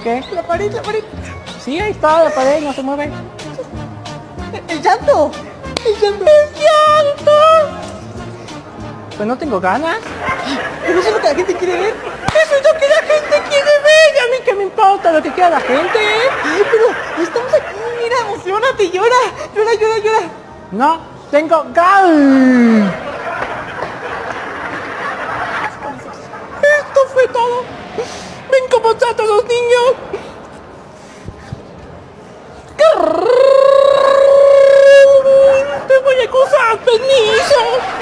¿Qué? La pared, la pared. Sí, ahí está la pared, no se mueve. El llanto. El llanto. Pues no tengo ganas. Pero eso es lo que la gente quiere ver. Eso es lo que la gente quiere ver. Y a mí qué me importa lo que quiera la gente. Ay, pero estamos aquí. Mira, emocionate, llora. Llora, llora, llora. No, tengo ganas. Esto fue todo. Ven cómo tratan los niños. Te voy a acusar, permiso.